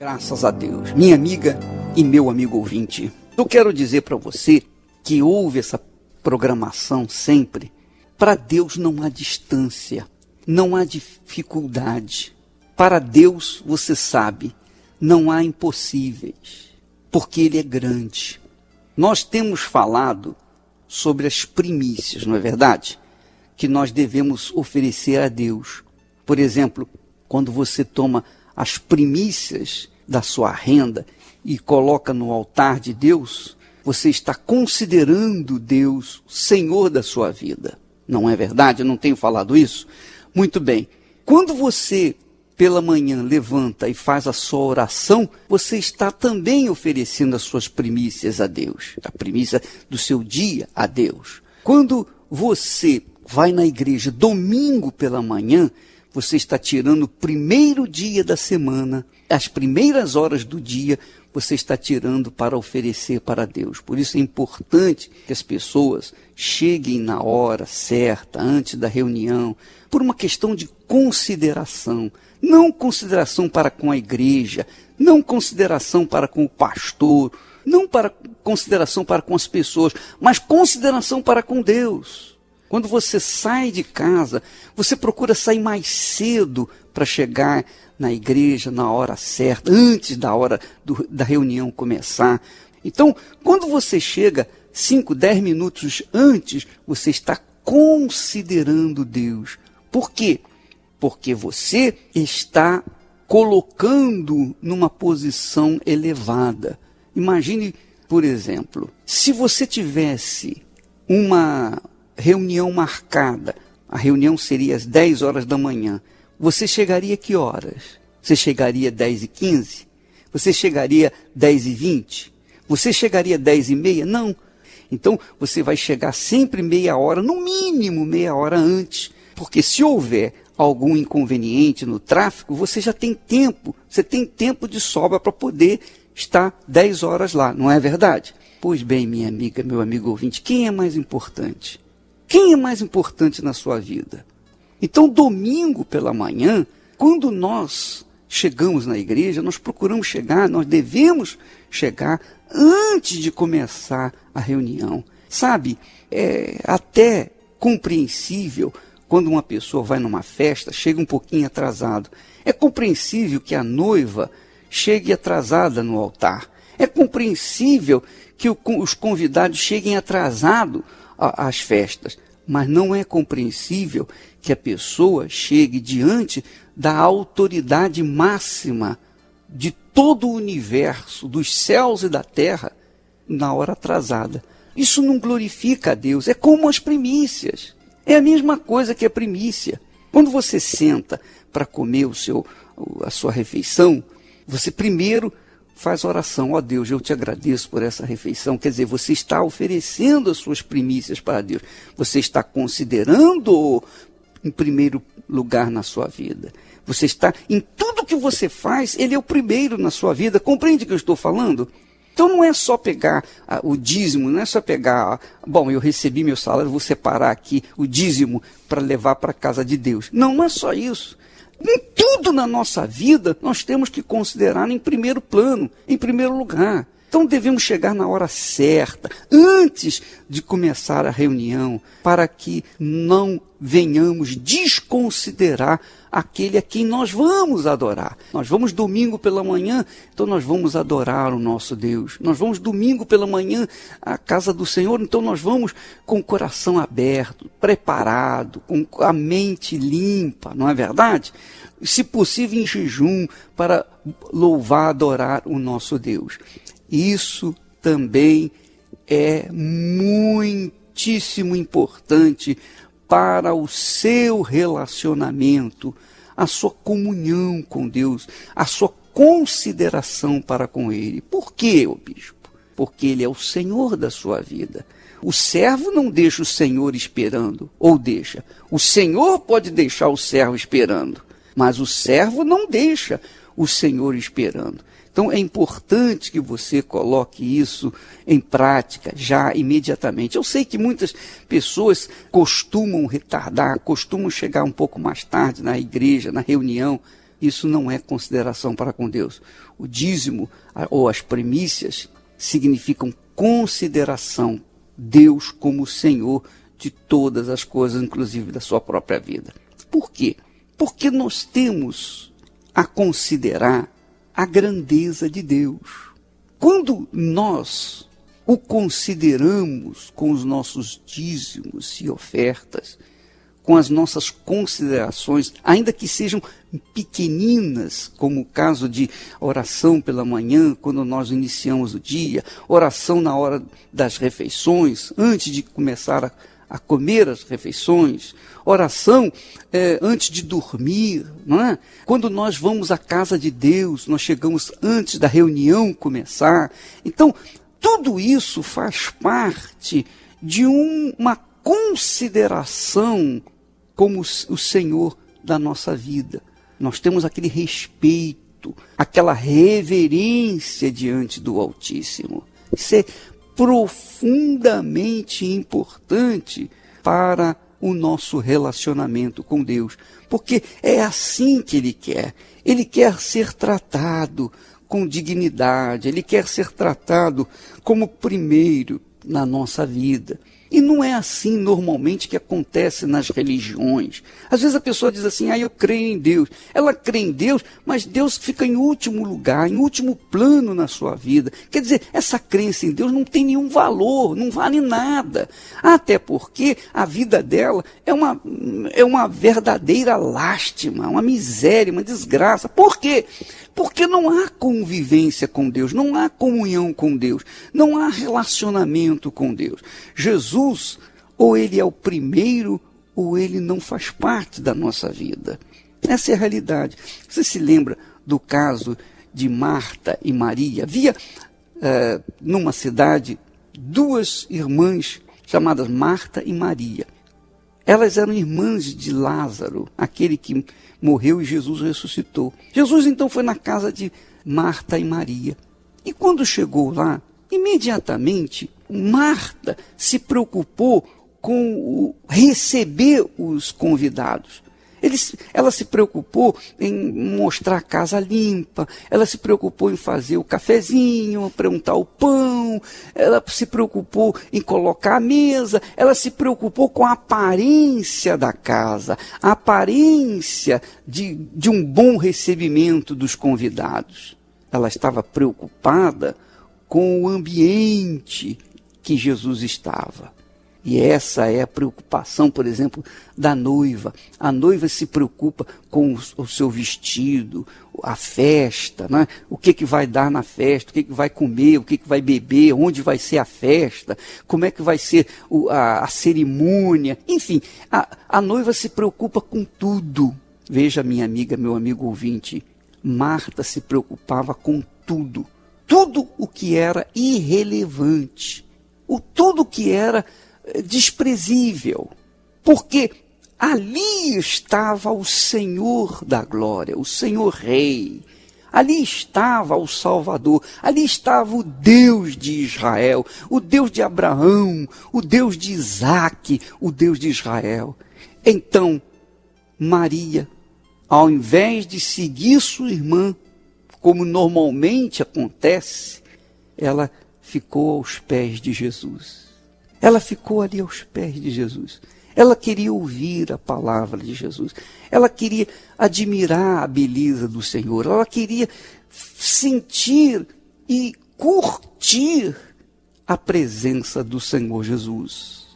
Graças a Deus. Minha amiga e meu amigo ouvinte, eu quero dizer para você que ouve essa programação sempre. Para Deus não há distância, não há dificuldade. Para Deus, você sabe, não há impossíveis, porque Ele é grande. Nós temos falado sobre as primícias, não é verdade? Que nós devemos oferecer a Deus. Por exemplo, quando você toma as primícias da sua renda e coloca no altar de Deus, você está considerando Deus o Senhor da sua vida. Não é verdade? Eu não tenho falado isso? Muito bem. Quando você, pela manhã, levanta e faz a sua oração, você está também oferecendo as suas primícias a Deus. A primícia do seu dia a Deus. Quando você vai na igreja domingo pela manhã, você está tirando o primeiro dia da semana, as primeiras horas do dia, você está tirando para oferecer para Deus. Por isso é importante que as pessoas cheguem na hora certa, antes da reunião, por uma questão de consideração. Não consideração para com a igreja, não consideração para com o pastor, não para consideração para com as pessoas, mas consideração para com Deus. Quando você sai de casa, você procura sair mais cedo para chegar na igreja na hora certa, antes da hora da reunião começar. Então, quando você chega 5, 10 minutos antes, você está considerando Deus. Por quê? Porque você está colocando numa posição elevada. Imagine, por exemplo, se você tivesse uma reunião marcada, a reunião seria às 10 horas da manhã, você chegaria a que horas? Você chegaria 10h15? Você chegaria 10h20? Você chegaria 10h30? Não. Então, você vai chegar sempre meia hora, no mínimo meia hora antes, porque se houver algum inconveniente no tráfego, você já tem tempo, você tem tempo de sobra para poder estar 10 horas lá, não é verdade? Pois bem, minha amiga, meu amigo ouvinte, quem é mais importante? Quem é mais importante na sua vida? Então, domingo pela manhã, quando nós chegamos na igreja, nós procuramos chegar, nós devemos chegar antes de começar a reunião. Sabe, é até compreensível quando uma pessoa vai numa festa, chega um pouquinho atrasado. É compreensível que a noiva chegue atrasada no altar. É compreensível que os convidados cheguem atrasados às festas, mas não é compreensível que a pessoa chegue diante da autoridade máxima de todo o universo, dos céus e da terra, na hora atrasada. Isso não glorifica a Deus, é como as primícias. É a mesma coisa que a primícia. Quando você senta para comer a sua refeição, você primeiro faz oração. Ó Deus, eu te agradeço por essa refeição. Quer dizer, você está oferecendo as suas primícias para Deus. Você está considerando-o em primeiro lugar na sua vida. Você está, em tudo que você faz, Ele é o primeiro na sua vida. Compreende o que eu estou falando? Então não é só pegar o dízimo, não é só pegar, bom, eu recebi meu salário, vou separar aqui o dízimo para levar para a casa de Deus. Não, não é só isso. Em tudo na nossa vida, nós temos que considerar em primeiro plano, em primeiro lugar. Então devemos chegar na hora certa, antes de começar a reunião, para que não venhamos desconsiderar aquele a quem nós vamos adorar. Nós vamos domingo pela manhã, então nós vamos adorar o nosso Deus. Nós vamos domingo pela manhã à casa do Senhor, então nós vamos com o coração aberto, preparado, com a mente limpa, não é verdade? Se possível em jejum, para louvar, adorar o nosso Deus. Isso também é muitíssimo importante para o seu relacionamento, a sua comunhão com Deus, a sua consideração para com Ele. Por quê, ô bispo? Porque Ele é o Senhor da sua vida. O servo não deixa o Senhor esperando, ou deixa. O Senhor pode deixar o servo esperando, mas o servo não deixa o Senhor esperando. Então é importante que você coloque isso em prática já imediatamente. Eu sei que muitas pessoas costumam retardar, costumam chegar um pouco mais tarde na igreja, na reunião. isso não é consideração para com Deus. O dízimo ou as primícias significam consideração. Deus como Senhor de todas as coisas, inclusive da sua própria vida. Por quê? Porque nós temos a considerar a grandeza de Deus. Quando nós o consideramos com os nossos dízimos e ofertas, com as nossas considerações, ainda que sejam pequeninas, como o caso de oração pela manhã, quando nós iniciamos o dia, oração na hora das refeições, antes de começar a comer as refeições, oração antes de dormir, não é? Quando nós vamos à casa de Deus, nós chegamos antes da reunião começar. Então, tudo isso faz parte de uma consideração como o Senhor da nossa vida. Nós temos aquele respeito, aquela reverência diante do Altíssimo. Isso é profundamente importante para o nosso relacionamento com Deus, porque é assim que Ele quer. Ele quer ser tratado com dignidade, Ele quer ser tratado como primeiro na nossa vida. E não é assim normalmente que acontece nas religiões. Às vezes a pessoa diz assim, eu creio em Deus. Ela crê em Deus, mas Deus fica em último lugar, em último plano na sua vida. Quer dizer, essa crença em Deus não tem nenhum valor, não vale nada. Até porque a vida dela é uma verdadeira lástima, uma miséria, uma desgraça. Por quê? Porque não há convivência com Deus, não há comunhão com Deus, não há relacionamento com Deus. Jesus, ou ele é o primeiro, ou ele não faz parte da nossa vida. Essa é a realidade. Você se lembra do caso de Marta e Maria? Havia, numa cidade, duas irmãs chamadas Marta e Maria. Elas eram irmãs de Lázaro, aquele que morreu e Jesus ressuscitou. Jesus então foi na casa de Marta e Maria. E quando chegou lá, imediatamente, Marta se preocupou com receber os convidados. Ela se preocupou em mostrar a casa limpa, ela se preocupou em fazer o cafezinho, perguntar o pão, ela se preocupou em colocar a mesa, ela se preocupou com a aparência da casa, a aparência de um bom recebimento dos convidados. Ela estava preocupada com o ambiente que Jesus estava. E essa é a preocupação, por exemplo, da noiva. A noiva se preocupa com o seu vestido, a festa, né? O que vai dar na festa, o que vai comer, o que vai beber, onde vai ser a festa, como é que vai ser a cerimônia. Enfim, a noiva se preocupa com tudo. Veja, minha amiga, meu amigo ouvinte, Marta se preocupava com tudo. Tudo o que era irrelevante. Tudo o que era desprezível, porque ali estava o Senhor da glória, o Senhor Rei, ali estava o Salvador, ali estava o Deus de Israel, o Deus de Abraão, o Deus de Isaque, o Deus de Israel. Então, Maria, ao invés de seguir sua irmã, como normalmente acontece, ela ficou aos pés de Jesus. Ela ficou ali aos pés de Jesus. Ela queria ouvir a palavra de Jesus. Ela queria admirar a beleza do Senhor. Ela queria sentir e curtir a presença do Senhor Jesus.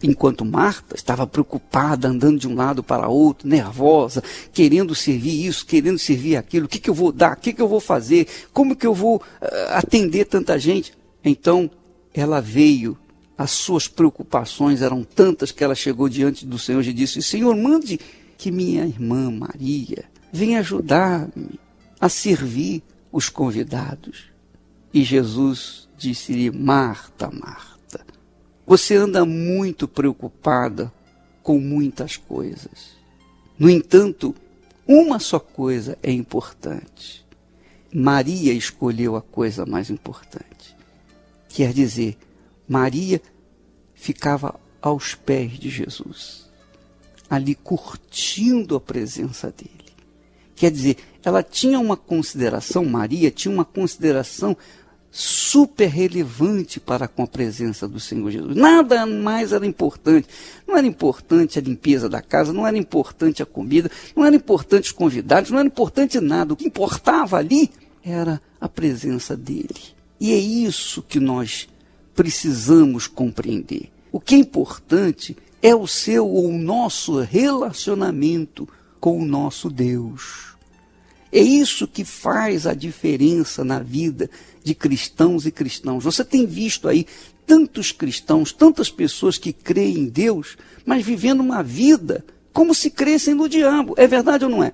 Enquanto Marta estava preocupada, andando de um lado para outro, nervosa, querendo servir isso, querendo servir aquilo. O que eu vou dar? O que eu vou fazer? Como que eu vou atender tanta gente? Então, ela veio. As suas preocupações eram tantas que ela chegou diante do Senhor e disse: Senhor, mande que minha irmã Maria venha ajudar-me a servir os convidados. E Jesus disse-lhe: Marta, Marta, você anda muito preocupada com muitas coisas. No entanto, uma só coisa é importante. Maria escolheu a coisa mais importante. Quer dizer, Maria ficava aos pés de Jesus, ali curtindo a presença dele. Quer dizer, ela tinha uma consideração, Maria tinha uma consideração super relevante para com a presença do Senhor Jesus. Nada mais era importante. Não era importante a limpeza da casa, não era importante a comida, não era importante os convidados, não era importante nada. O que importava ali era a presença dele. E é isso que nós precisamos compreender. O que é importante é o seu ou o nosso relacionamento com o nosso Deus. É isso que faz a diferença na vida de cristãos e cristãos. Você tem visto aí tantos cristãos, tantas pessoas que creem em Deus, mas vivendo uma vida como se crescem no diabo. É verdade ou não é?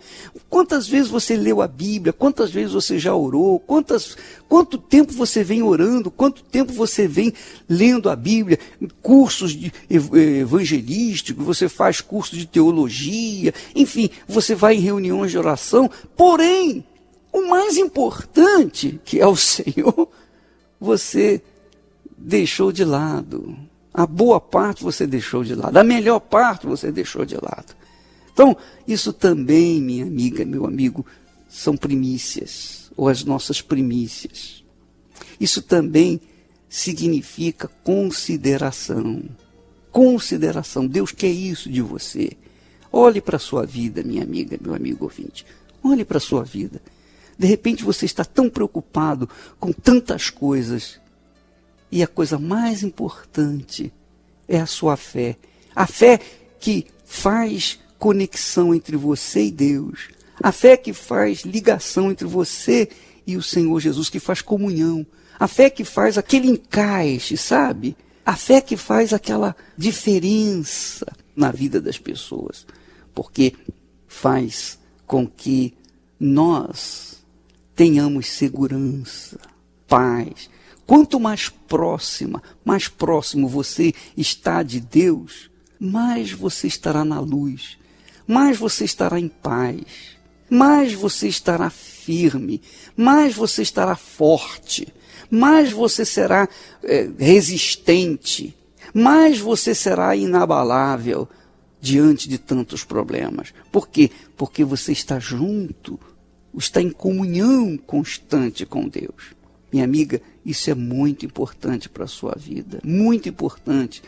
Quantas vezes você leu a Bíblia? Quantas vezes você já orou? Quanto tempo você vem orando? Quanto tempo você vem lendo a Bíblia? Cursos evangelísticos, você faz cursos de teologia, enfim, você vai em reuniões de oração. Porém, o mais importante, que é o Senhor, você deixou de lado. A boa parte você deixou de lado. A melhor parte você deixou de lado. Então, isso também, minha amiga, meu amigo, são primícias, ou as nossas primícias. Isso também significa consideração. Consideração. Deus quer isso de você. Olhe para a sua vida, minha amiga, meu amigo ouvinte. Olhe para a sua vida. De repente você está tão preocupado com tantas coisas. E a coisa mais importante é a sua fé. A fé que faz conexão entre você e Deus. A fé que faz ligação entre você e o Senhor Jesus, que faz comunhão. A fé que faz aquele encaixe, sabe? A fé que faz aquela diferença na vida das pessoas. Porque faz com que nós tenhamos segurança, paz. Quanto mais próximo você está de Deus, mais você estará na luz, mais você estará em paz, mais você estará firme, mais você estará forte, mais você será resistente, mais você será inabalável diante de tantos problemas. Por quê? Porque você está junto, está em comunhão constante com Deus. Minha amiga, isso é muito importante para a sua vida, muito importante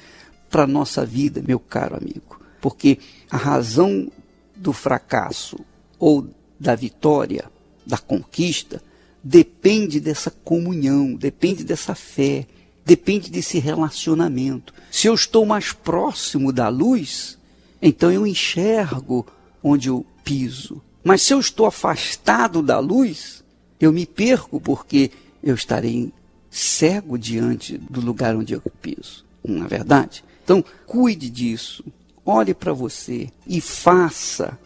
para a nossa vida, meu caro amigo. Porque a razão do fracasso ou da vitória, da conquista, depende dessa comunhão, depende dessa fé, depende desse relacionamento. Se eu estou mais próximo da luz, então eu enxergo onde eu piso. Mas se eu estou afastado da luz, eu me perco porque eu estarei cego diante do lugar onde eu piso, não é verdade? Então, cuide disso, olhe para você e faça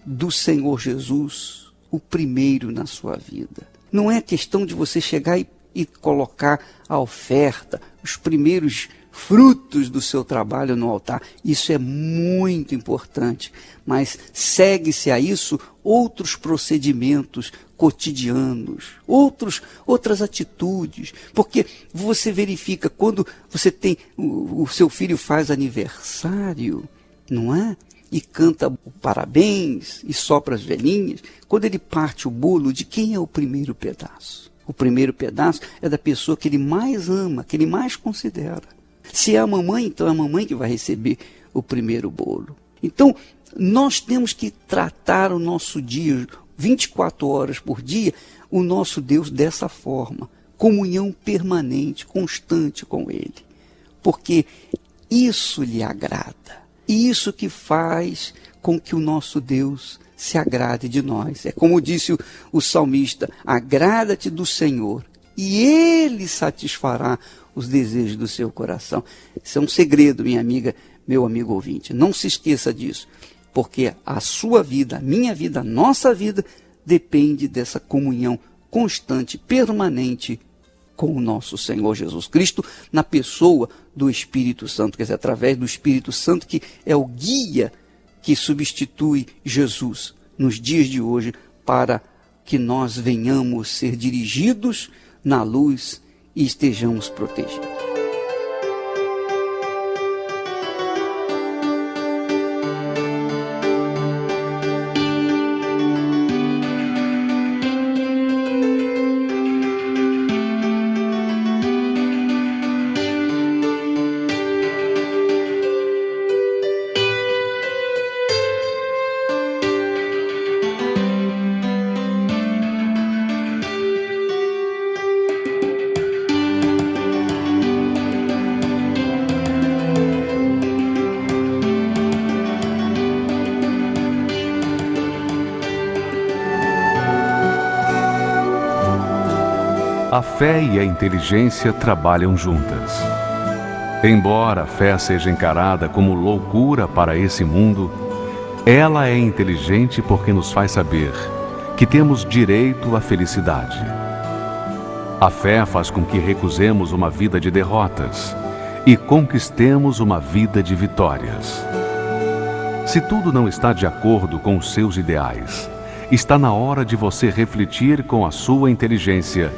do Senhor Jesus o primeiro na sua vida. Não é questão de você chegar e colocar a oferta, os primeiros frutos do seu trabalho no altar. Isso é muito importante, mas segue-se a isso outros procedimentos cotidianos, outras atitudes, porque você verifica quando você tem, o seu filho faz aniversário, não é? E canta parabéns e sopra as velhinhas. Quando ele parte o bolo, de quem é o primeiro pedaço? O primeiro pedaço é da pessoa que ele mais ama, que ele mais considera. Se é a mamãe, então é a mamãe que vai receber o primeiro bolo. Então, nós temos que tratar o nosso dia, 24 horas por dia, o nosso Deus dessa forma. Comunhão permanente, constante com Ele. Porque isso lhe agrada. Isso que faz com que o nosso Deus se agrade de nós. É como disse o salmista, agrada-te do Senhor e Ele satisfará os desejos do seu coração. Isso é um segredo, minha amiga, meu amigo ouvinte. Não se esqueça disso, porque a sua vida, a minha vida, a nossa vida, depende dessa comunhão constante, permanente com o nosso Senhor Jesus Cristo, na pessoa do Espírito Santo, quer dizer, através do Espírito Santo, que é o guia que substitui Jesus nos dias de hoje, para que nós venhamos ser dirigidos na luz e estejamos protegidos. A fé e a inteligência trabalham juntas. Embora a fé seja encarada como loucura para esse mundo, ela é inteligente porque nos faz saber que temos direito à felicidade. A fé faz com que recusemos uma vida de derrotas e conquistemos uma vida de vitórias. Se tudo não está de acordo com os seus ideais, está na hora de você refletir com a sua inteligência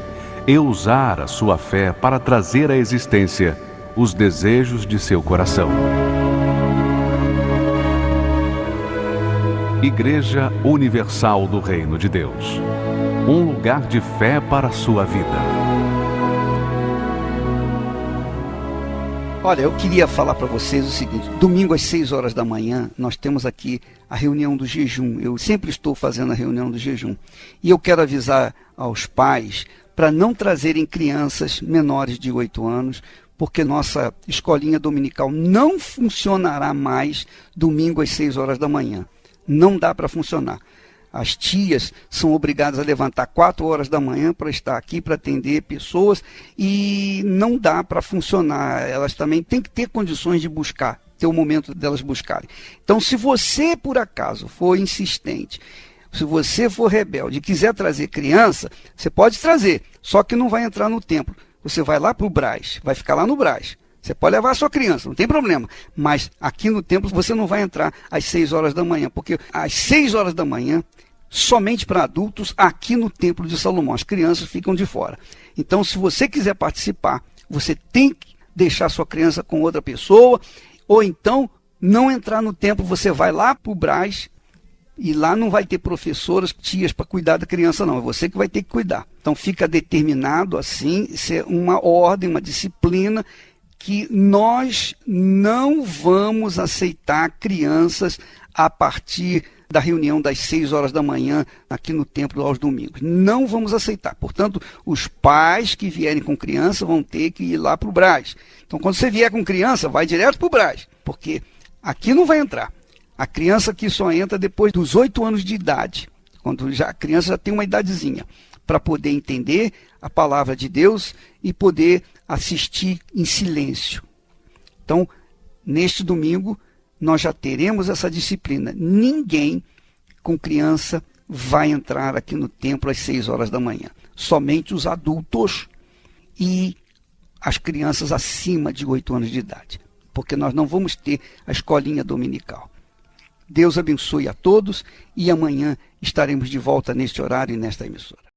e usar a sua fé para trazer à existência os desejos de seu coração. Igreja Universal do Reino de Deus. Um lugar de fé para a sua vida. Olha, eu queria falar para vocês o seguinte: domingo às 6 horas da manhã, nós temos aqui a reunião do jejum. Eu sempre estou fazendo a reunião do jejum. E eu quero avisar aos pais para não trazerem crianças menores de 8 anos, porque nossa escolinha dominical não funcionará mais domingo às 6 horas da manhã. Não dá para funcionar. As tias são obrigadas a levantar 4 horas da manhã para estar aqui, para atender pessoas, e não dá para funcionar. Elas também têm que ter condições de buscar, ter o momento delas buscarem. Então, se você, por acaso, for insistente, se você for rebelde e quiser trazer criança, você pode trazer, só que não vai entrar no templo. Você vai lá para o Brás, vai ficar lá no Brás. Você pode levar a sua criança, não tem problema. Mas aqui no templo você não vai entrar às 6 horas da manhã, porque às 6 horas da manhã, somente para adultos, aqui no Templo de Salomão. As crianças ficam de fora. Então, se você quiser participar, você tem que deixar sua criança com outra pessoa, ou então não entrar no templo. Você vai lá para o Brás, e lá não vai ter professoras, tias para cuidar da criança, não. É você que vai ter que cuidar. Então, fica determinado assim, isso é uma ordem, uma disciplina, que nós não vamos aceitar crianças a partir da reunião das 6 horas da manhã aqui no templo aos domingos. Não vamos aceitar. Portanto, os pais que vierem com criança vão ter que ir lá para o Brás. Então, quando você vier com criança, vai direto para o Brás, porque aqui não vai entrar. A criança aqui só entra depois dos 8 anos de idade, quando a criança já tem uma idadezinha, para poder entender a palavra de Deus e poder assistir em silêncio. Então, neste domingo, nós já teremos essa disciplina. Ninguém com criança vai entrar aqui no templo às 6 horas da manhã. Somente os adultos e as crianças acima de 8 anos de idade. Porque nós não vamos ter a escolinha dominical. Deus abençoe a todos e amanhã estaremos de volta neste horário e nesta emissora.